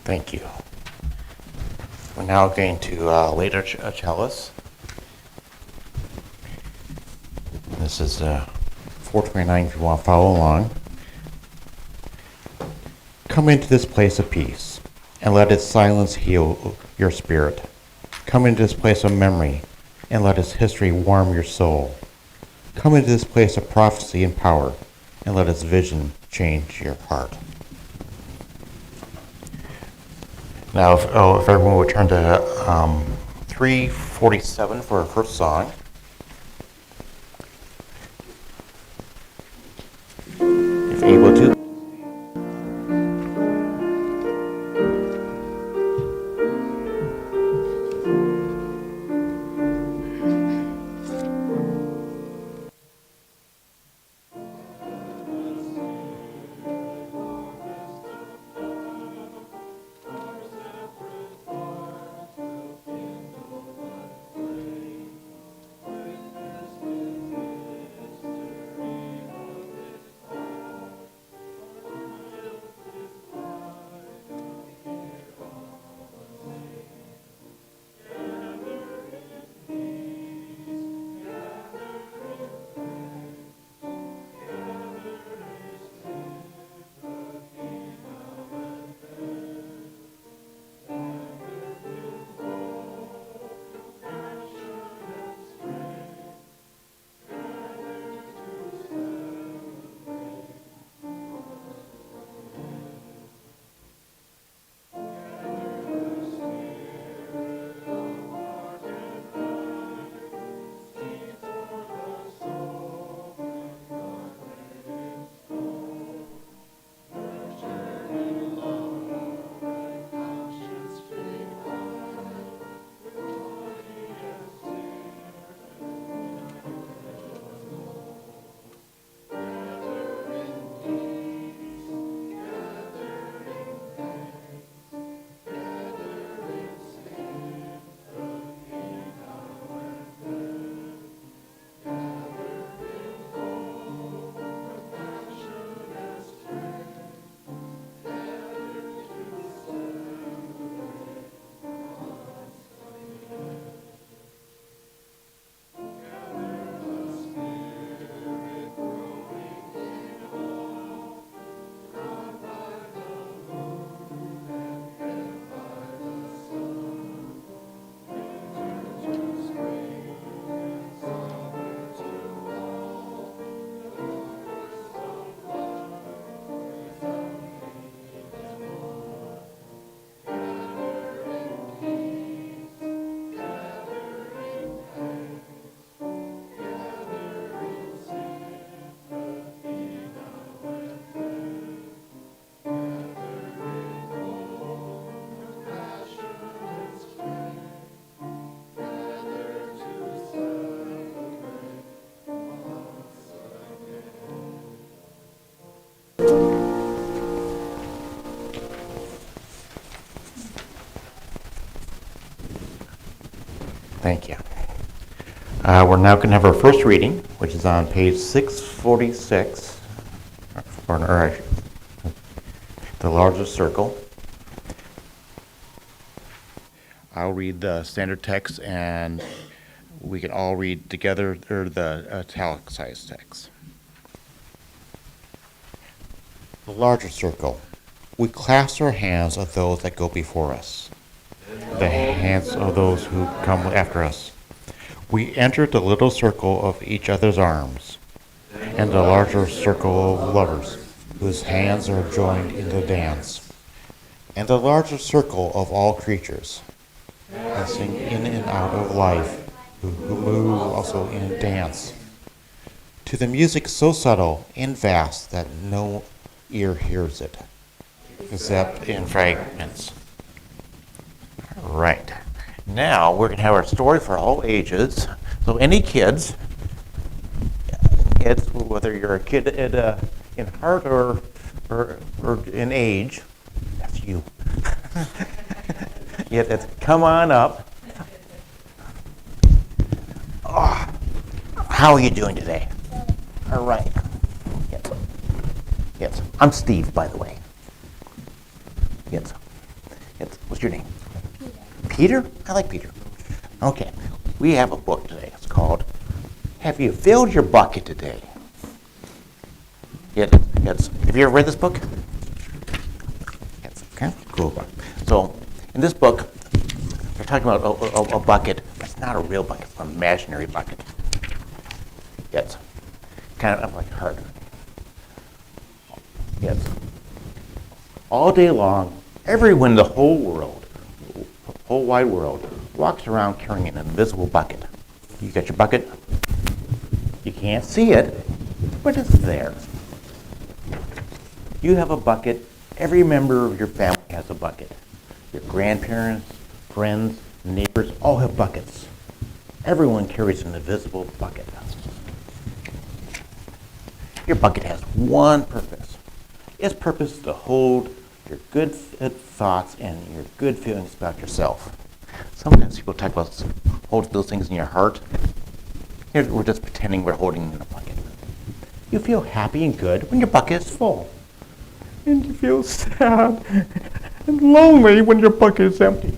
Thank you. We're now going to later chalice. This is 429 if you want to follow along. Come into this place of peace, and let its silence heal your spirit. Come into this place of memory, and let its history warm your soul. Come into this place of prophecy and power, and let its vision change your heart. Now, if everyone would turn to 347 for our first song. If able to. Thank you. We're now going to have our first reading, which is on page 646, or the largest circle. I'll read the standard text, and we can all read together or the italicized text. The larger circle. We clasp our hands of those that go before us, the hands of those who come after us. We enter the little circle of each other's arms, and the larger circle of lovers, whose hands are joined in the dance, and the larger circle of all creatures, passing in and out of life, who move also in dance, to the music so subtle and vast that no ear hears it, except in fragments. Right. Now we're going to have our story for all ages. So any kids, whether you're a kid in heart or in age, that's you. Come on up. Oh, how are you doing today? All right. Yes. I'm Steve, by the way. Yes. your name? Peter? I like Peter. Okay. We have a book today. It's called Have You Filled Your Bucket Today? Yes. Have you ever read this book? Yes. Okay. Cool book. So, in this book, we're talking about a bucket. It's not a real bucket. It's an imaginary bucket. Yes. Kind of like hard. Yes. All day long, everyone in the whole world, whole wide world, walks around carrying an invisible bucket. You got your bucket? You can't see it, but it's there. You have a bucket. Every member of your family has a bucket. Your grandparents, friends, neighbors all have buckets. Everyone carries an invisible bucket. Your bucket has one purpose. Its purpose is to hold your good thoughts and your good feelings about yourself. Sometimes people talk about holding those things in your heart. Here we're just pretending we're holding them in a bucket. You feel happy and good when your bucket is full. And you feel sad and lonely when your bucket is empty.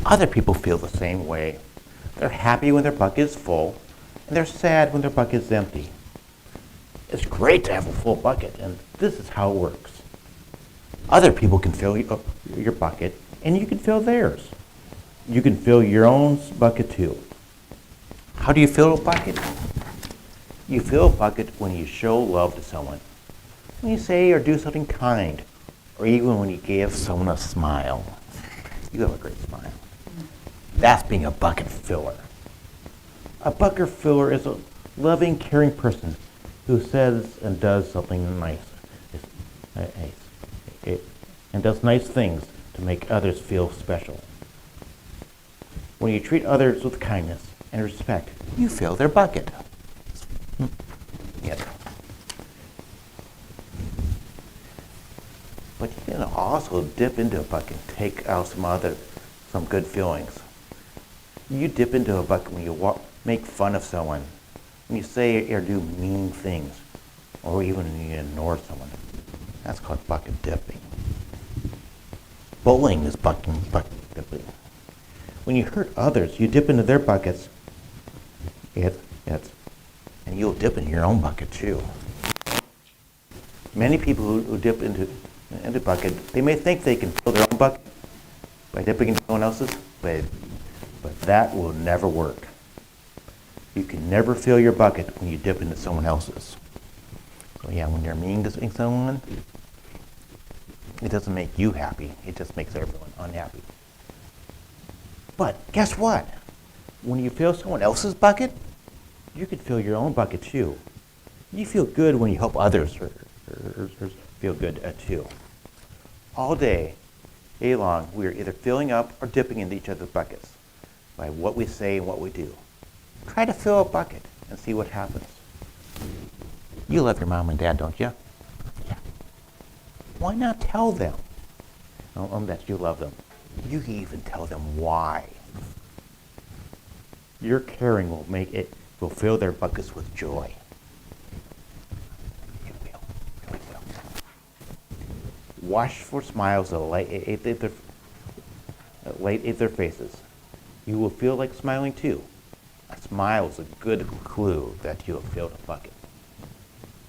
Other people feel the same way. They're happy when their bucket is full, and they're sad when their bucket is empty. It's great to have a full bucket, and this is how it works. Other people can fill your bucket, and you can fill theirs. You can fill your own bucket too. How do you fill a bucket? You fill a bucket when you show love to someone. When you say or do something kind, or even when you give someone a smile. You have a great smile. That's being a bucket filler. A bucket filler is a loving, caring person who says and does something nice. And does nice things to make others feel special. When you treat others with kindness and respect, you fill their bucket. Yes. But you can also dip into a bucket and take out some good feelings. You dip into a bucket when you make fun of someone, when you say or do mean things, or even when you ignore someone. That's called bucket dipping. Bullying is bucket dipping. When you hurt others, you dip into their buckets, and you'll dip in your own bucket too. Many people who dip into the bucket, they may think they can fill their own bucket by dipping into someone else's, but that will never work. You can never fill your bucket when you dip into someone else's. So yeah, when you're mean to someone, it doesn't make you happy. It just makes everyone unhappy. But guess what? When you fill someone else's bucket, you can fill your own bucket too. You feel good when you help others feel good too. All day long, we are either filling up or dipping into each other's buckets by what we say and what we do. Try to fill a bucket and see what happens. You love your mom and dad, don't you? Yeah. Why not tell them that you love them? You can even tell them why. Your caring will fill their buckets with joy. It will. It will. Watch for smiles that light their faces. You will feel like smiling too. A smile is a good clue that you have filled a bucket.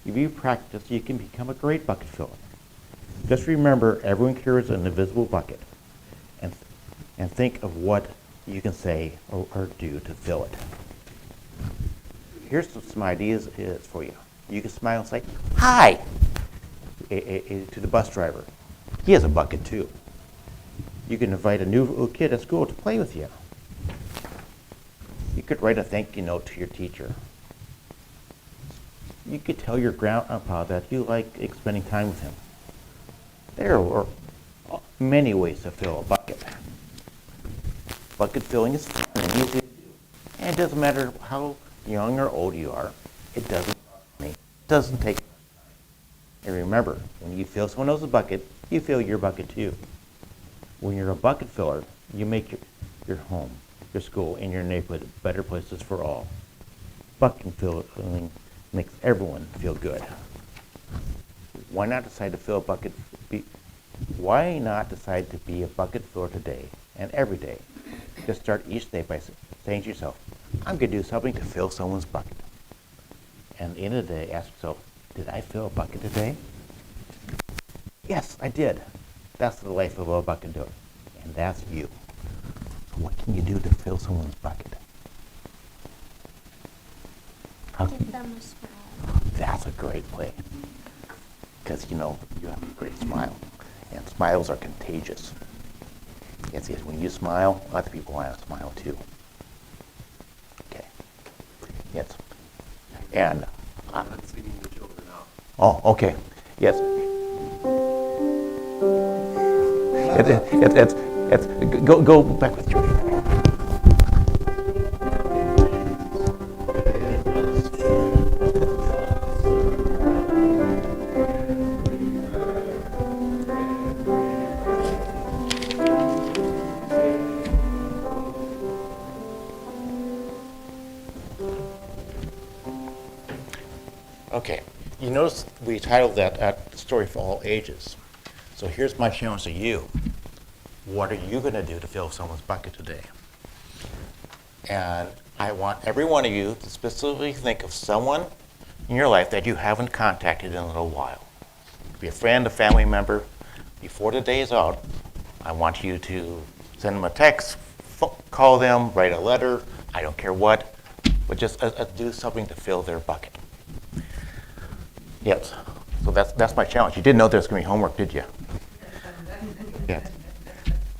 If you practice, you can become a great bucket filler. Just remember, everyone carries an invisible bucket, and think of what you can say or do to fill it. Here's some ideas for you. You can smile and say, "Hi," to the bus driver. He has a bucket too. You can invite a new kid at school to play with you. You could write a thank you note to your teacher. You could tell your grandpa that you like spending time with him. There are many ways to fill a bucket. Bucket filling is fun and easy to do. And it doesn't matter how young or old you are. It doesn't take time. And remember, when you fill someone else's bucket, you fill your bucket too. When you're a bucket filler, you make your home, your school, and your neighborhood better places for all. Bucket filling makes everyone feel good. Why not decide to fill a bucket why not decide to be a bucket filler today and every day? Just start each day by saying to yourself, I'm going to do something to fill someone's bucket. And at the end of the day, ask yourself, did I fill a bucket today? Yes, I did. That's the life of a bucket filler. And that's you. So what can you do to fill someone's bucket? Give them a smile. That's a great way. Because you know, you have a great smile. And smiles are contagious. Yes, yes, when you smile, other people want to smile too. Okay. Yes. And I'm not singing the children out. oh, okay. Yes. Go back with Judy. Okay, you notice we titled that story for all ages. So here's my challenge to you. What are you going to do to fill someone's bucket today? And I want every one of you to specifically think of someone in your life that you haven't contacted in a little while. It could be a friend, a family member. Before the day is out, I want you to send them a text, call them, write a letter, I don't care what, but just do something to fill their bucket. Yes, so that's my challenge. You didn't know there was going to be homework, did you? Yes.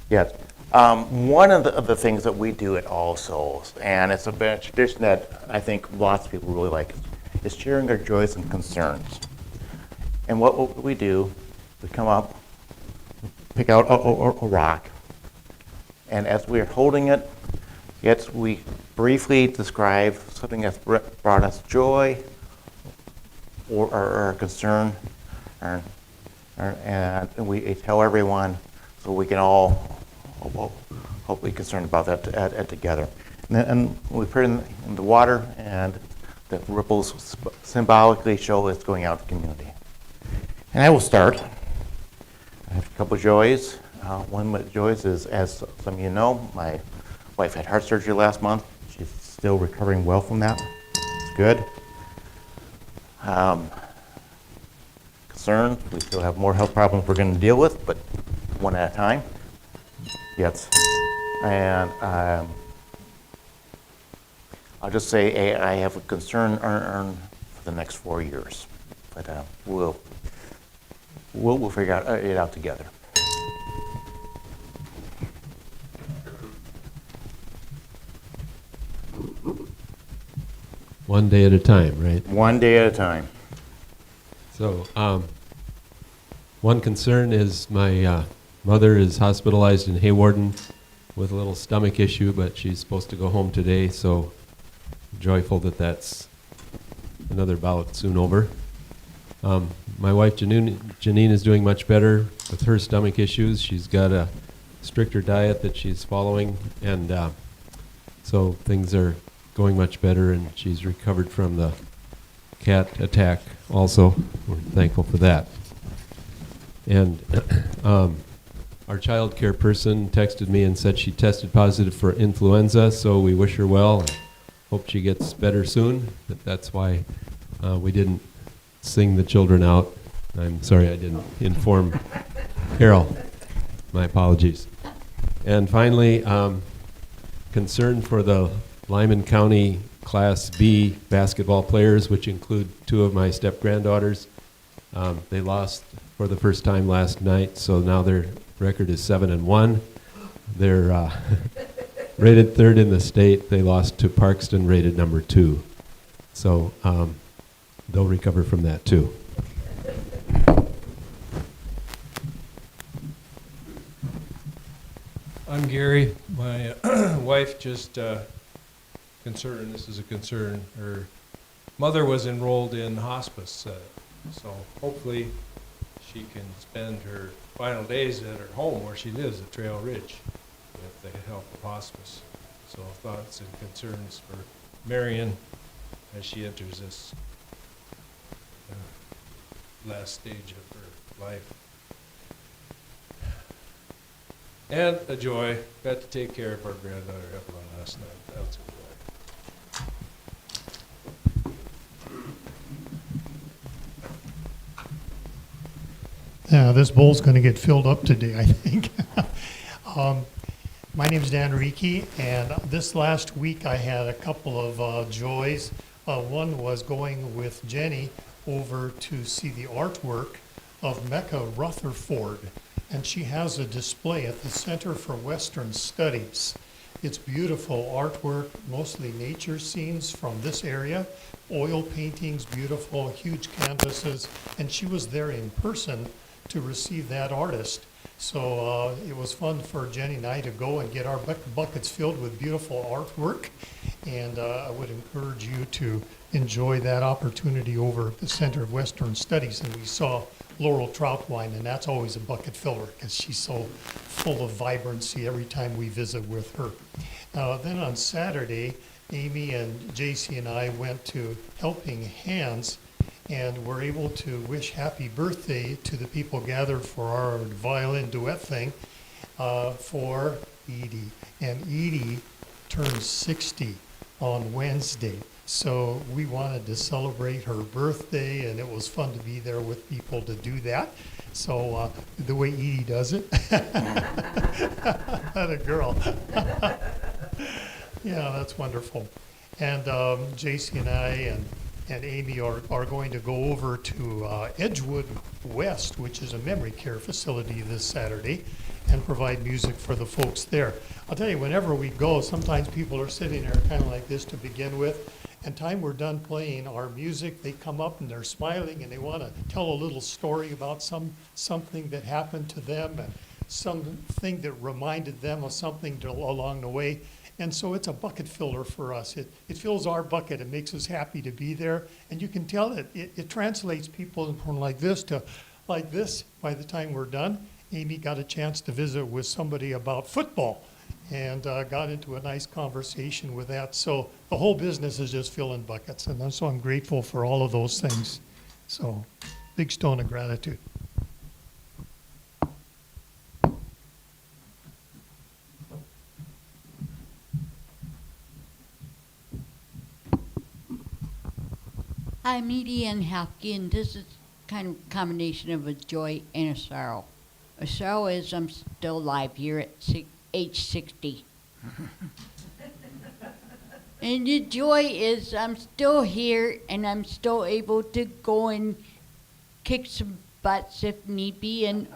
Yes. One of the things that we do at All Souls, and it's a tradition that I think lots of people really like, is sharing our joys and concerns. And what we do, we come up, pick out a rock, and as we're holding it, yes, we briefly describe something that's brought us joy or concern, and we tell everyone so we can all hopefully concerned about that together. And we put it in the water, and the ripples symbolically show it's going out to the community. And I will start. I have a couple of joys. One of the joys is, as some of you know, my wife had heart surgery last month. She's still recovering well from that. It's good. Concerns, we still have more health problems we're going to deal with, but one at a time. Yes. And I'll just say I have a concern for the next 4 years, but we'll figure it out together. One day at a time, right? One day at a time. So, one concern is my mother is hospitalized in Haywarden with a little stomach issue, but she's supposed to go home today, so joyful that that's another bout soon over. My wife Janine is doing much better with her stomach issues. She's got a stricter diet that she's following, and so things are going much better, and she's recovered from the cat attack also. We're thankful for that. And our child care person texted me and said she tested positive for influenza, so we wish her well and hope she gets better soon. That's why we didn't sing the children out. I'm sorry I didn't inform Carol. My apologies. And finally, concern for the Lyman County Class B basketball players, which include 2 of my step-granddaughters. They lost for the first time last night, so now their record is 7-1. They're rated 3rd in the state. They lost to Parkston, rated number 2. So they'll recover from that too. I'm Gary. My wife just concerned, this is a concern, her mother was enrolled in hospice, so hopefully she can spend her final days at her home where she lives at Trail Ridge with the help of hospice. So thoughts and concerns for Marion as she enters this last stage of her life. And a joy. Got to take care of our granddaughter Evelyn last night. That was a joy. Yeah, this bowl's going to get filled up today, I think. um, my name's Dan Reiki, and this last week I had a couple of joys. One was going with Jenny over to see the artwork of Mecca Rutherford, and she has a display at the Center for Western Studies. It's beautiful artwork, mostly nature scenes from this area, oil paintings, beautiful, huge canvases, and she was there in person to receive that artist. So it was fun for Jenny and I to go and get our buckets filled with beautiful artwork. And I would encourage you to enjoy that opportunity over at the Center of Western Studies. And we saw Laurel Troutwine, and that's always a bucket filler because she's so full of vibrancy every time we visit with her. Then on Saturday, Amy and JC and I went to Helping Hands, and were able to wish happy birthday to the people gathered for our violin duet thing for Edie. And Edie turned 60 on Wednesday. So we wanted to celebrate her birthday, and it was fun to be there with people to do that. So the way Edie does it, that a girl. Yeah, that's wonderful. And JC and I and Amy are going to go over to Edgewood West, which is a memory care facility, this Saturday, and provide music for the folks there. I'll tell you, whenever we go, sometimes people are sitting there kind of like this to begin with, and time we're done playing our music, they come up and they're smiling and they want to tell a little story about something that happened to them and something that reminded them of something along the way. And so it's a bucket filler for us. It fills our bucket. It makes us happy to be there. And you can tell that it translates people from like this to like this by the time we're done. Amy got a chance to visit with somebody about football and got into a nice conversation with that. So the whole business is just filling buckets. And so I'm grateful for all of those things. So big stone of gratitude. I'm Edie Ann Halfke, and this is kind of a combination of a joy and a sorrow. A sorrow is I'm still alive here at age 60. And the joy is I'm still here and I'm still able to go and kick some butts if need be, and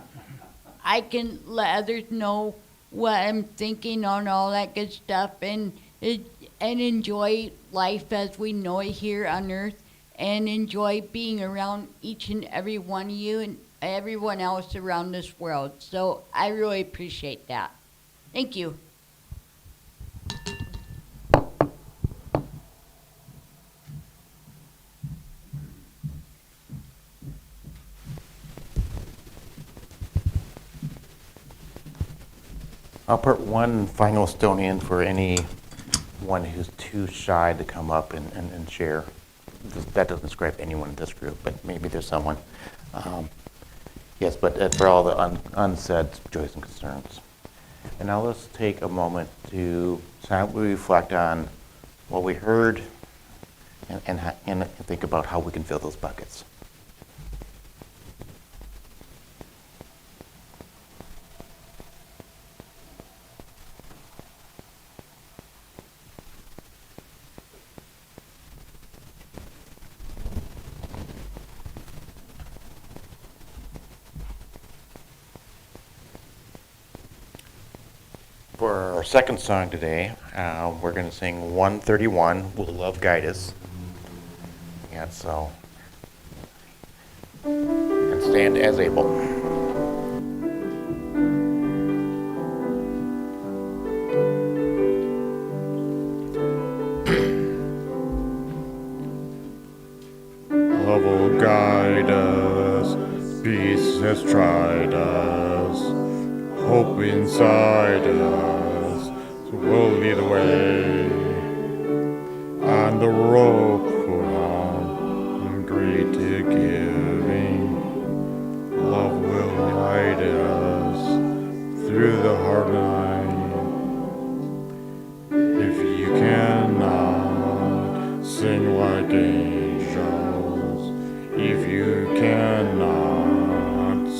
I can let others know what I'm thinking on all that good stuff, and enjoy life as we know it here on earth, and enjoy being around each and every one of you and everyone else around this world. So I really appreciate that. Thank you. I'll put one final stone in for anyone who's too shy to come up and share. That doesn't describe anyone in this group, but maybe there's someone. Yes, but for all the unsaid joys and concerns. And now let's take a moment to silently reflect on what we heard and think about how we can fill those buckets. For our second song today, we're going to sing 131, Will Love Guide Us. Yeah, so, and stand as able. Love will guide us, peace has tried us, hope inside us, so we'll lead the way. On the road put on, great giving, love will guide us through the hardness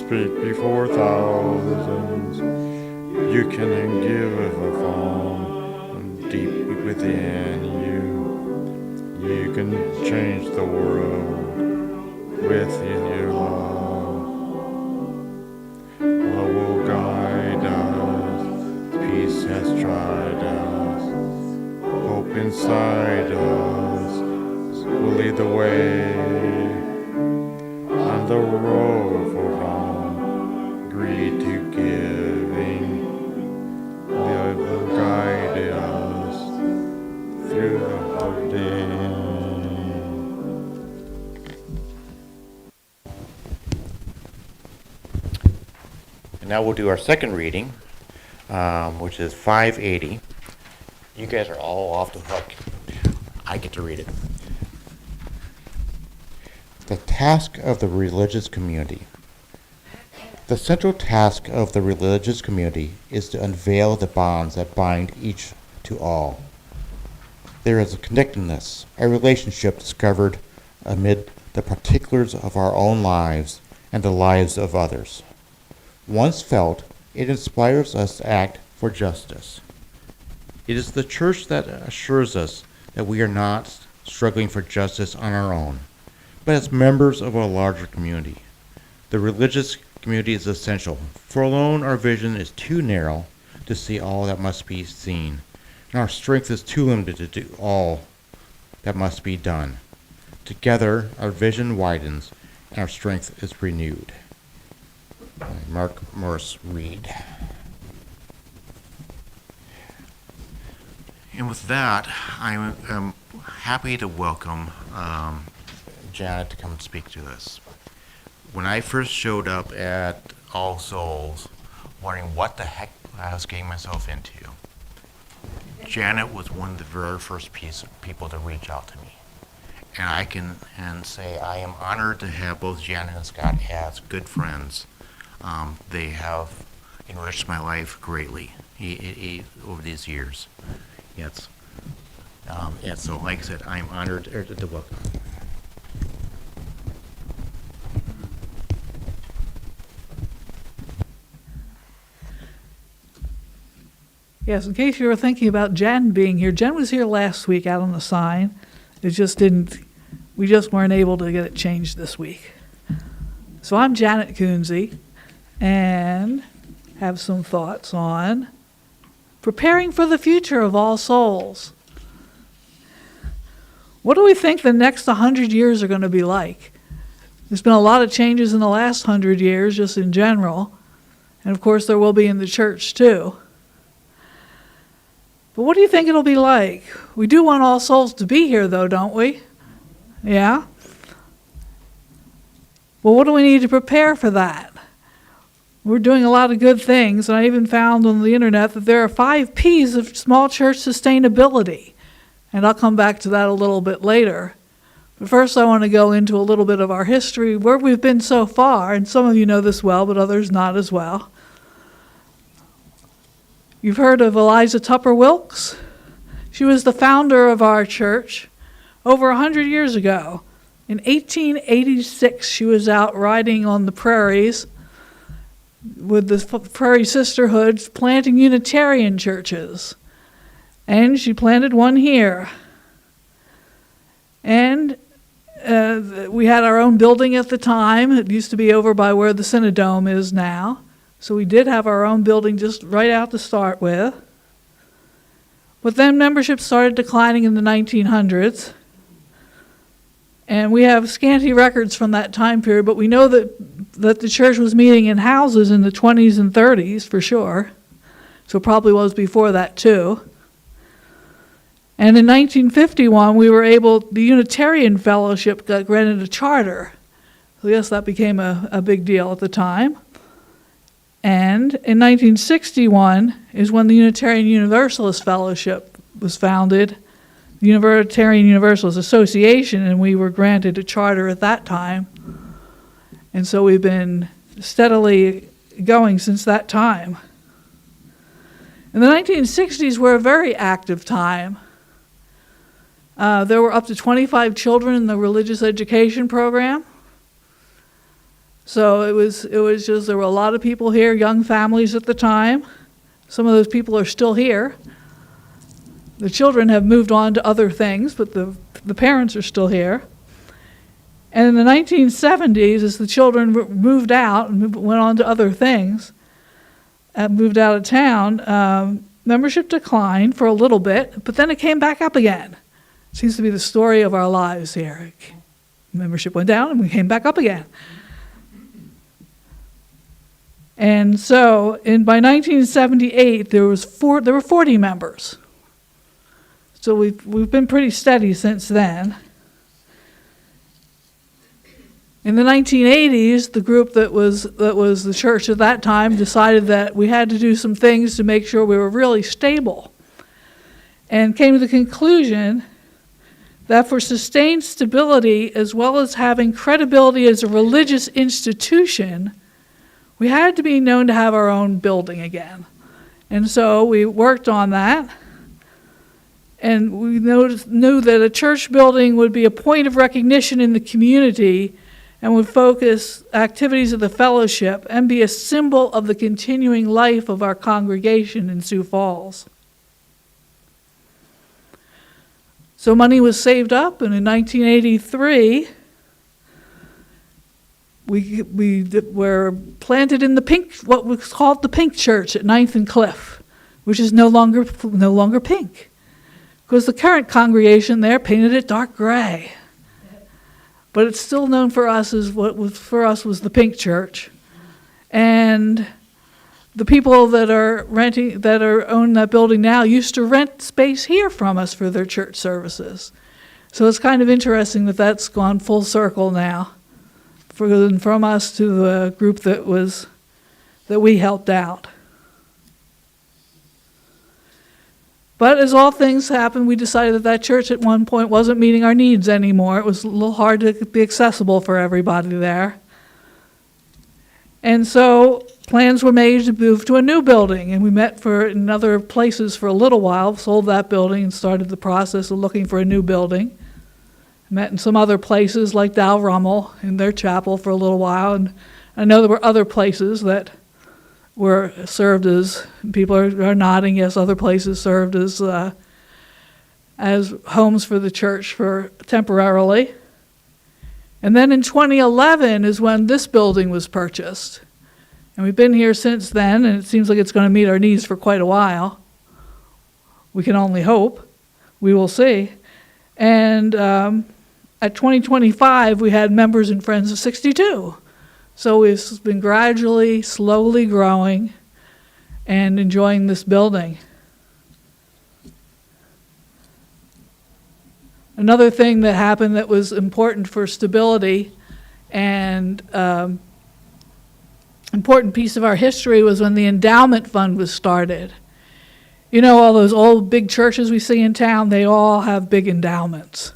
speak before thousands. You can give a from deep within you. You can change the world with your love. Love will guide us. Peace has tried us. Hope inside us will lead the way on the road for home. Greed to giving. Love will guide us through the hard day. And now we'll do our second reading, which is 580. You guys are all off the hook. I get to read it. The task of the religious community. The central task of the religious community is to unveil the bonds that bind each to all. There is a connectedness, a relationship discovered amid the particulars of our own lives and the lives of others. Once felt, it inspires us to act for justice. It is the church that assures us that we are not struggling for justice on our own, but as members of a larger community. The religious community is essential, for alone our vision is too narrow to see all that must be seen, and our strength is too limited to do all that must be done. Together, our vision widens, and our strength is renewed. Mark Morris Reed. And with that, I am happy to welcome Janet to come and speak to us. When I first showed up at All Souls, wondering what the heck I was getting myself into, Janet was one of the very first people to reach out to me. And I can say I am honored to have both Janet and Scott as good friends. They have enriched my life greatly over these years. Yes. And so, like I said, I'm honored to welcome. Yes, in case you were thinking about Jen being here, Jen was here last week out on the sign. We just weren't able to get it changed this week. So I'm Janet Kunze, and have some thoughts on preparing for the future of All Souls. What do we think the next 100 years are going to be like? There's been a lot of changes in the last 100 years, just in general, and of course there will be in the church too. But what do you think it'll be like? We do want All Souls to be here, though, don't we? Yeah? Well, what do we need to prepare for that? We're doing a lot of good things, and I even found on the internet that there are 5 P's of small church sustainability. And I'll come back to that a little bit later. But first I want to go into a little bit of our history, where we've been so far, and some of you know this well, but others not as well. You've heard of Eliza Tupper Wilkes? She was the founder of our church over 100 years ago. In 1886, she was out riding on the prairies with the Prairie Sisterhood, planting Unitarian churches. And she planted one here. And we had our own building at the time. It used to be over by where the Synodome is now. So we did have our own building just right out to start with. But then membership started declining in the 1900s. And we have scanty records from that time period, but we know that the church was meeting in houses in the 20s and 30s for sure. So it probably was before that too. And in 1951, the Unitarian Fellowship got granted a charter. So yes, that became a big deal at the time. And in 1961 is when the Unitarian Universalist Fellowship was founded, the Unitarian Universalist Association, and we were granted a charter at that time. And so we've been steadily going since that time. And the 1960s were a very active time. There were up to 25 children in the religious education program. So it was just, there were a lot of people here, young families at the time. Some of those people are still here. The children have moved on to other things, but the parents are still here. And in the 1970s, as the children moved out and went on to other things, moved out of town, membership declined for a little bit, but then it came back up again. Seems to be the story of our lives here. Membership went down and we came back up again. And so by 1978, there were 40 members. So we've been pretty steady since then. In the 1980s, the group that was the church at that time decided that we had to do some things to make sure we were really stable, and came to the conclusion that for sustained stability as well as having credibility as a religious institution, we had to be known to have our own building again. And so we worked on that. And we knew that a church building would be a point of recognition in the community and would focus activities of the fellowship and be a symbol of the continuing life of our congregation in Sioux Falls. So money was saved up, and in 1983, we were planted in what was called the Pink Church at 9th and Cliff, which is no longer pink, because the current congregation there painted it dark gray. But it's still known for us as what was for us was the Pink Church. And the people that own that building now used to rent space here from us for their church services. So it's kind of interesting that that's gone full circle now, from us to the group that we helped out. But as all things happen, we decided that church at one point wasn't meeting our needs anymore. It was a little hard to be accessible for everybody there. And so plans were made to move to a new building, and we met in other places for a little while, sold that building and started the process of looking for a new building. Met in some other places like Dow Rummel in their chapel for a little while, and I know there were other places that were served as, people are nodding, yes, other places served as homes for the church for temporarily. And then in 2011 is when this building was purchased. And we've been here since then, and it seems like it's going to meet our needs for quite a while. We can only hope. We will see. And at 2025, we had members and friends of 62. So we've been gradually, slowly growing and enjoying this building. Another thing that happened that was important for stability and important piece of our history was when the endowment fund was started. You know, all those old big churches we see in town, they all have big endowments,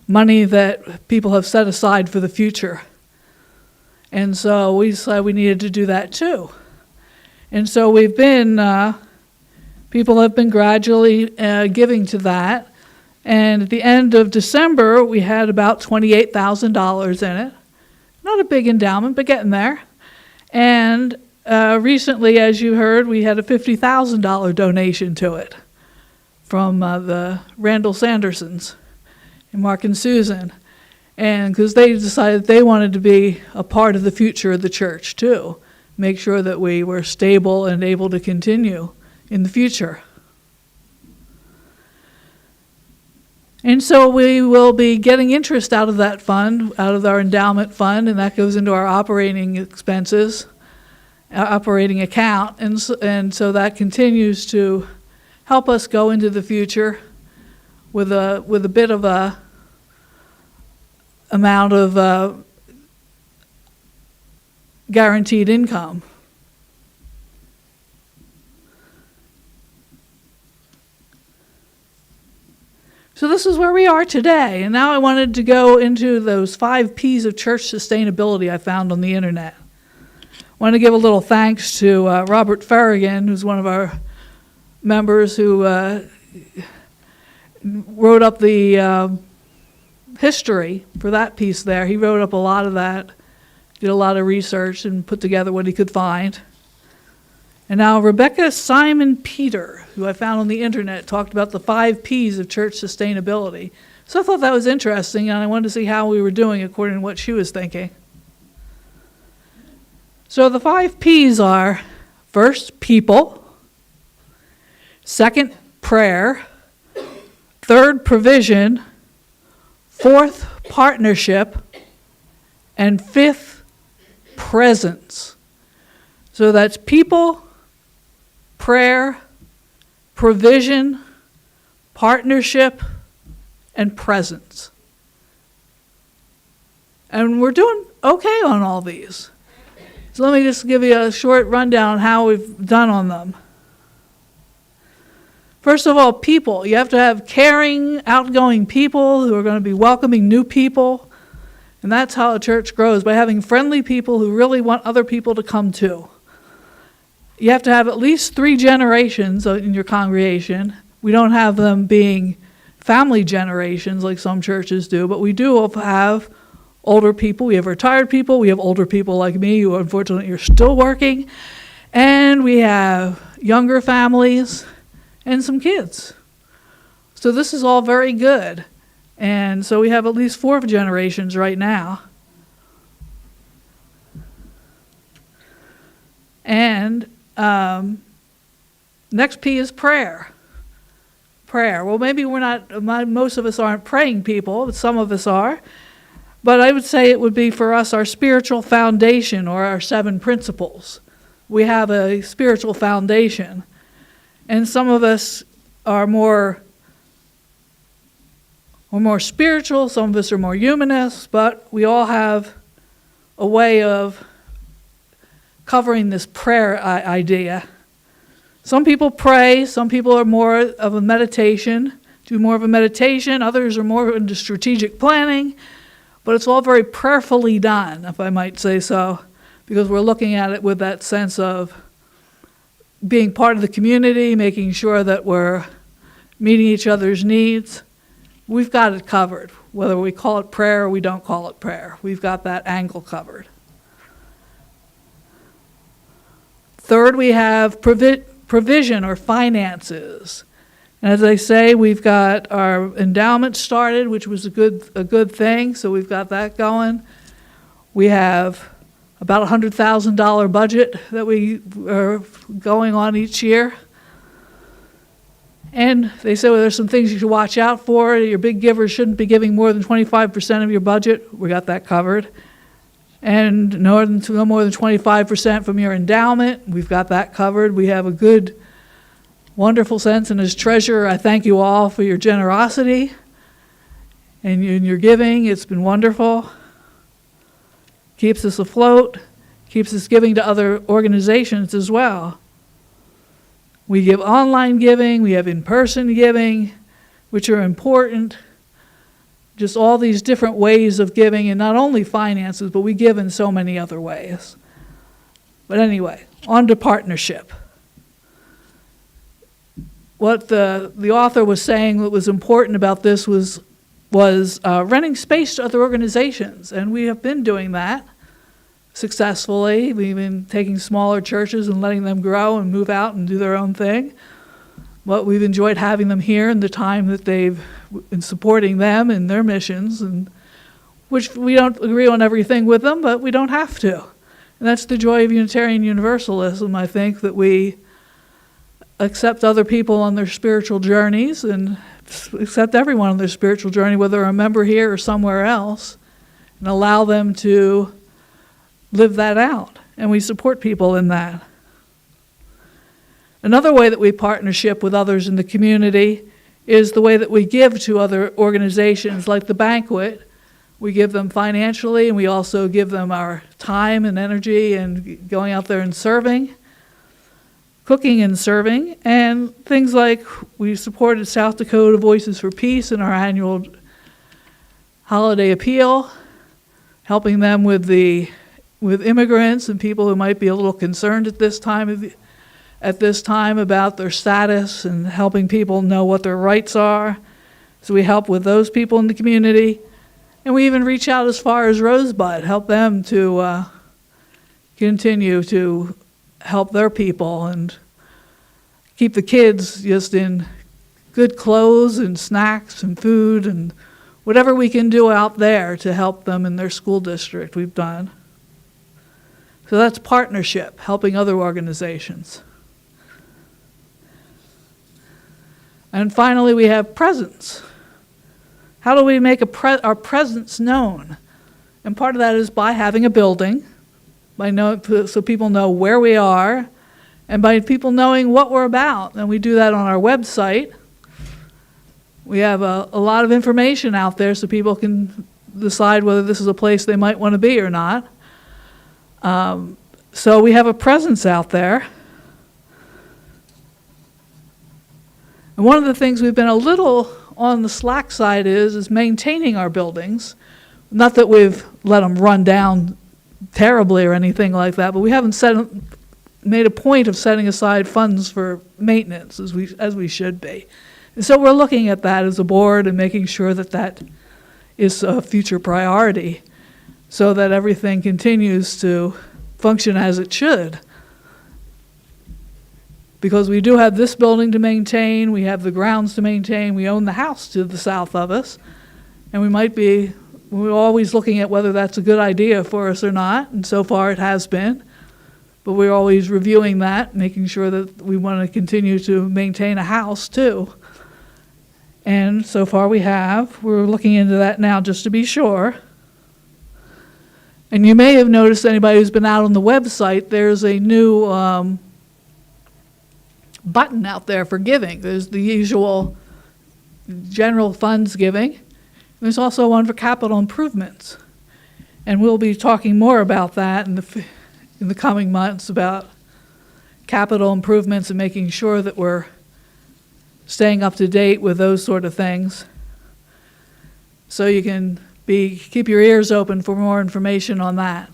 money that people have set aside for the future. And so we decided we needed to do that too. And so people have been gradually giving to that. And at the end of December, we had about $28,000 in it. Not a big endowment, but getting there. And recently, as you heard, we had a $50,000 donation to it from the Randall Sandersons and Mark and Susan. And because they decided they wanted to be a part of the future of the church too, make sure that we were stable and able to continue in the future. And so we will be getting interest out of that fund, out of our endowment fund, and that goes into our operating expenses, our operating account. And so that continues to help us go into the future with a bit of a amount of guaranteed income. So this is where we are today. And now I wanted to go into those 5 P's of church sustainability I found on the internet. I want to give a little thanks to Robert Farragon, who's one of our members who wrote up the history for that piece there. He wrote up a lot of that did a lot of research and put together what he could find. And now Rebecca Simon Peter, who I found on the internet, talked about the 5 Ps of church sustainability. So I thought that was interesting, and I wanted to see how we were doing according to what she was thinking. So the 5 Ps are, first, people; second, prayer; third, provision; fourth, partnership; and fifth, presence. So that's people, prayer, provision, partnership, and presence. And we're doing okay on all these. So let me just give you a short rundown on how we've done on them. First of all, people. You have to have caring, outgoing people who are going to be welcoming new people. And that's how a church grows, by having friendly people who really want other people to come too. You have to have at least 3 generations in your congregation. We don't have them being family generations like some churches do, but we do have older people. We have retired people. We have older people like me who unfortunately are still working. And we have younger families and some kids. So this is all very good. And so we have at least 4 generations right now. And next P is prayer. Prayer. Well, maybe most of us aren't praying people, but some of us are. But I would say it would be for us our spiritual foundation, or our 7 principles. We have a spiritual foundation. And some of us are more spiritual, some of us are more humanists, but we all have a way of covering this prayer idea. Some people pray, some people are more of a meditation, do more of a meditation, others are more into strategic planning, but it's all very prayerfully done, if I might say so, because we're looking at it with that sense of being part of the community, making sure that we're meeting each other's needs. We've got it covered, whether we call it prayer or we don't call it prayer. We've got that angle covered. Third, we have provision or finances. And as I say, we've got our endowment started, which was a good thing, so we've got that going. We have about $100,000 budget that we are going on each year. And they say, well, there's some things you should watch out for. Your big givers shouldn't be giving more than 25% of your budget. We got that covered. And no more than 25% from your endowment. We've got that covered. We have a good, wonderful sense. And as treasurer, I thank you all for your generosity and your giving. It's been wonderful. Keeps us afloat. Keeps us giving to other organizations as well. We give online giving, we have in-person giving, which are important. Just all these different ways of giving, and not only finances, but we give in so many other ways. But anyway, on to partnership. What the author was saying that was important about this was renting space to other organizations, and we have been doing that successfully. We've been taking smaller churches and letting them grow and move out and do their own thing. But we've enjoyed having them here and the time that they've been supporting them and their missions, and which we don't agree on everything with them, but we don't have to. And that's the joy of Unitarian Universalism, I think, that we accept other people on their spiritual journeys and accept everyone on their spiritual journey, whether they're a member here or somewhere else, and allow them to live that out, and we support people in that. Another way that we partnership with others in the community is the way that we give to other organizations, like the banquet. We give them financially, and we also give them our time and energy and going out there and serving, cooking and serving, and things like we supported South Dakota Voices for Peace in our annual holiday appeal, helping them with immigrants and people who might be a little concerned at this time about their status, and helping people know what their rights are. So we help with those people in the community. And we even reach out as far as Rosebud, help them to continue to help their people and keep the kids just in good clothes and snacks and food and whatever we can do out there to help them in their school district, we've done. So that's partnership, helping other organizations. And finally, we have presence. How do we make our presence known? And part of that is by having a building, so people know where we are, and by people knowing what we're about. And we do that on our website. We have a lot of information out there so people can decide whether this is a place they might want to be or not. So we have a presence out there. And one of the things we've been a little on the slack side is maintaining our buildings. Not that we've let them run down terribly or anything like that, but we haven't made a point of setting aside funds for maintenance as we should be. And so we're looking at that as a board and making sure that that is a future priority so that everything continues to function as it should. Because we do have this building to maintain, we have the grounds to maintain, we own the house to the south of us, and we're always looking at whether that's a good idea for us or not, and so far it has been. But we're always reviewing that, making sure that we want to continue to maintain a house too. And so far we have. We're looking into that now just to be sure. And you may have noticed, anybody who's been out on the website, there's a new button out there for giving. There's the usual general funds giving. There's also one for capital improvements. And we'll be talking more about that in the coming months, about capital improvements and making sure that we're staying up to date with those sort of things. So you can keep your ears open for more information on that.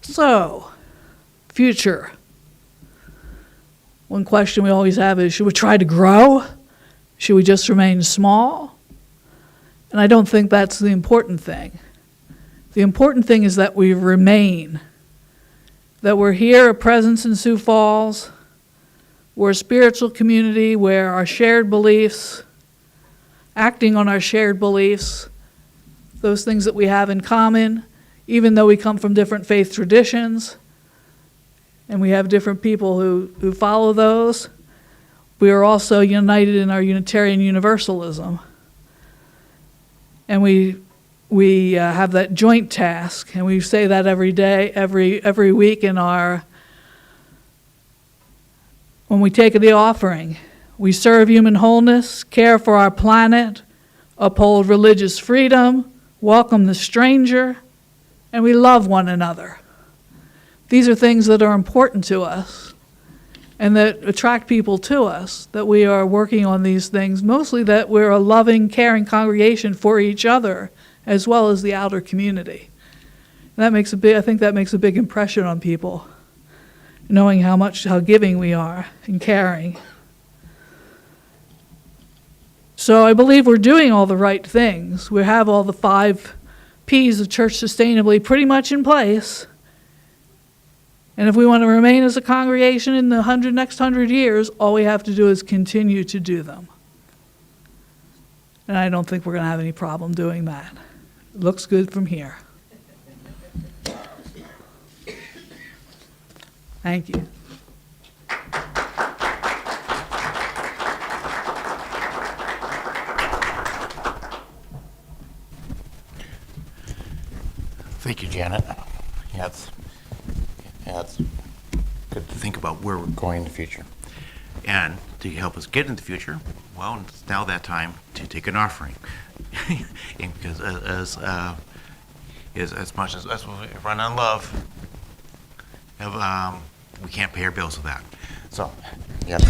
So, future. One question we always have is, should we try to grow? Should we just remain small? And I don't think that's the important thing. The important thing is that we remain, that we're here, a presence in Sioux Falls. We're a spiritual community where our shared beliefs, acting on our shared beliefs, those things that we have in common, even though we come from different faith traditions, and we have different people who follow those, we are also united in our Unitarian Universalism. And we have that joint task, and we say that every day, every week when we take the offering. We serve human wholeness, care for our planet, uphold religious freedom, welcome the stranger, and we love one another. These are things that are important to us and that attract people to us, that we are working on these things, mostly that we're a loving, caring congregation for each other as well as the outer community. And I think that makes a big impression on people, knowing how giving we are and caring. So I believe we're doing all the right things. We have all the 5 P's of church sustainably pretty much in place. And if we want to remain as a congregation in the next 100 years, all we have to do is continue to do them. And I don't think we're going to have any problem doing that. It looks good from here. Thank you. Thank you, Janet. Yeah, it's good to think about where we're going in the future. And to help us get in the future, well, it's now that time to take an offering. Because as much as us we run on love, we can't pay our bills with that. So, yep.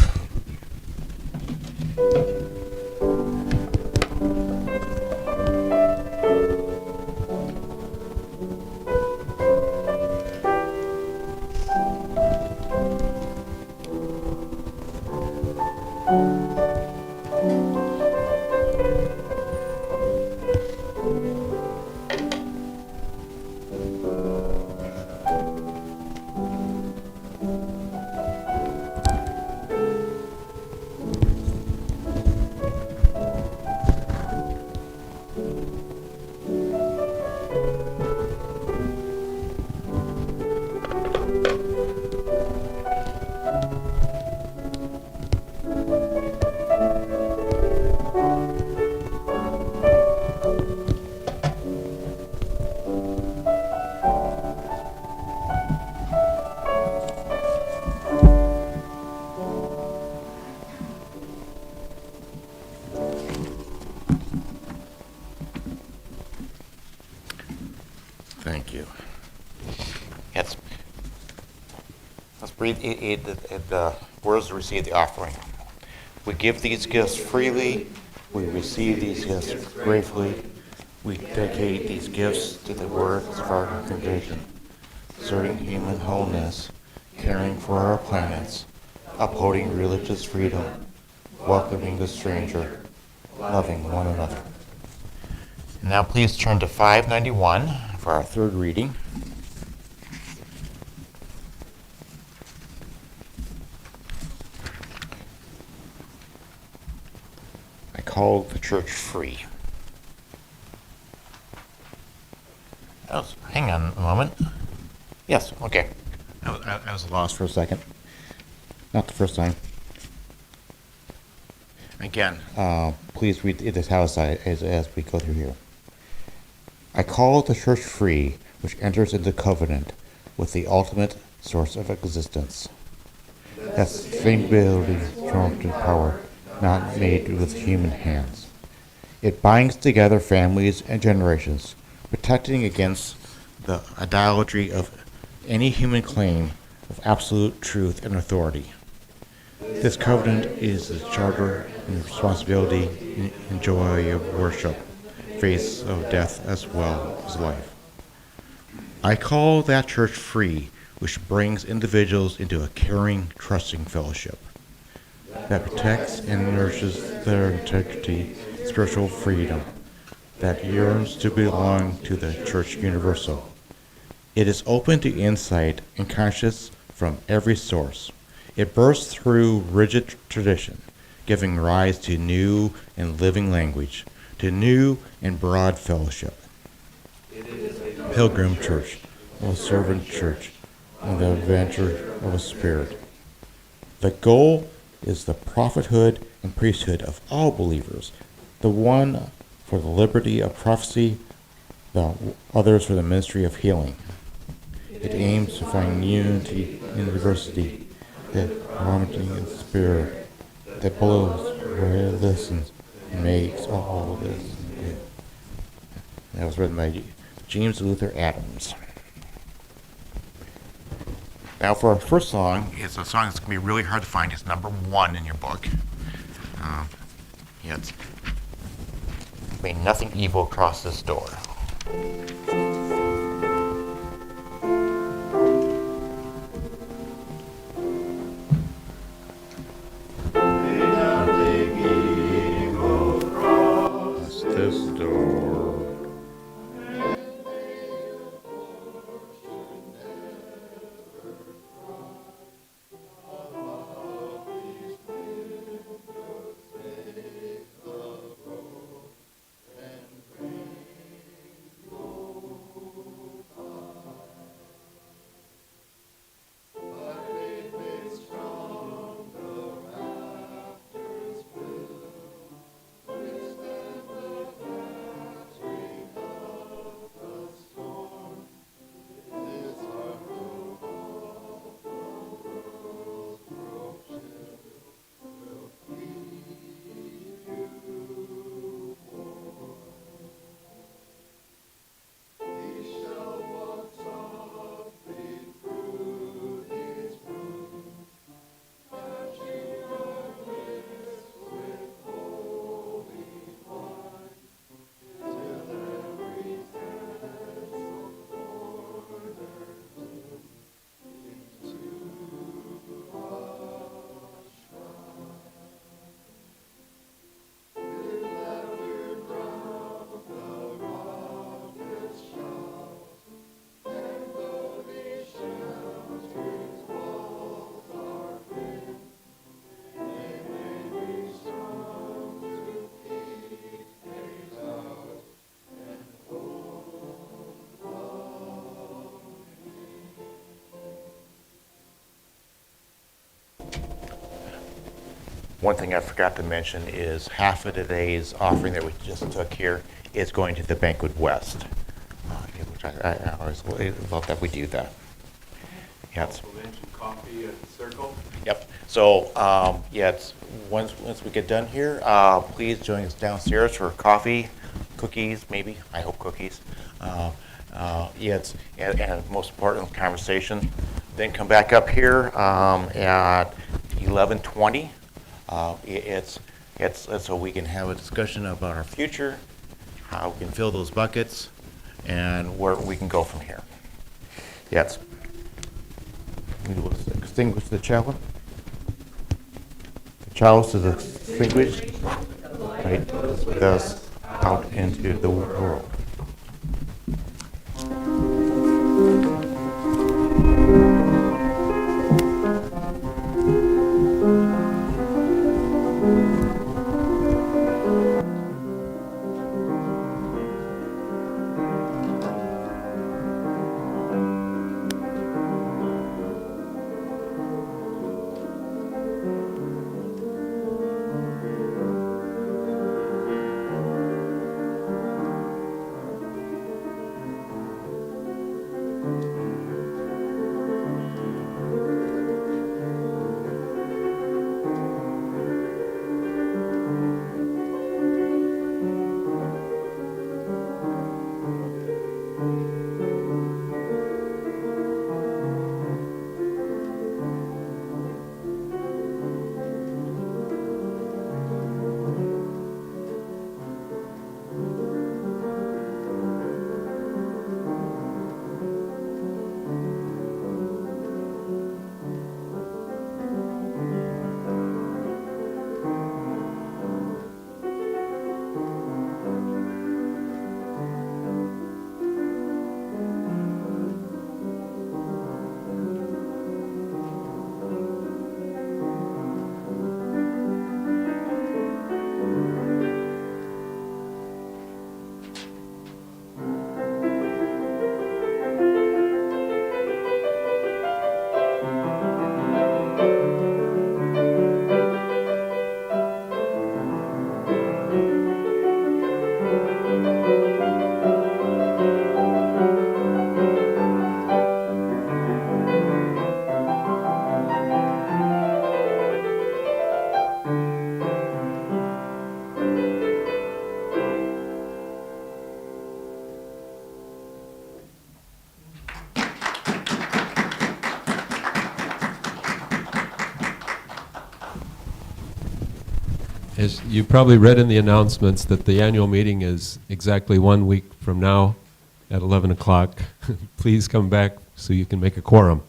Thank you. Yes. Let's breathe the words to receive the offering. We give these gifts freely. We receive these gifts gratefully. We dedicate these gifts to the works of our congregation, serving human wholeness, caring for our planets, upholding religious freedom, welcoming the stranger, loving one another. Now please turn to 591 for our third reading. I call the church free. Hang on a moment. Yes, okay. I was lost for a second. Not the first time. Again, please read this house as we go through here. I call the church free, which enters into covenant with the ultimate source of existence. That sustainability, strength, and power not made with human hands. It binds together families and generations, protecting against the idolatry of any human claim of absolute truth and authority. This covenant is the charter and responsibility and joy of worship, face of death as well as life. I call that church free, which brings individuals into a caring, trusting fellowship that protects and nourishes their integrity, spiritual freedom, that yearns to belong to the Church Universal. It is open to insight and conscience from every source. It bursts through rigid tradition, giving rise to new and living language, to new and broad fellowship. Pilgrim church, a servant church, and the adventure of a spirit. The goal is the prophethood and priesthood of all believers, the one for the liberty of prophecy, the others for the ministry of healing. It aims to find unity in diversity, that harmony in spirit, that blows where it listens and makes all this. That was written by James Luther Adams. Now for our first song, it's a song that's going to be really hard to find. It's number 1 in your book. It's May Nothing Evil Cross This Door. This door. One thing I forgot to mention is half of today's offering that we just took here is going to the Banquet West, which I always love that we do that. Yeah, it's, Also mentioned coffee at the circle. yep. So, yeah, it's, once we get done here, please join us downstairs for coffee, cookies, maybe. I hope cookies. Yeah, it's, and most important, conversation. Then come back up here at 11:20. It's so we can have a discussion about our future, how we can fill those buckets, and where we can go from here. Yes. We will extinguish the chalice. The chalice is extinguished. Right, with us out into the world. As you probably read in the announcements that the annual meeting is exactly 1 week from now at 11 o'clock. Please come back so you can make a quorum.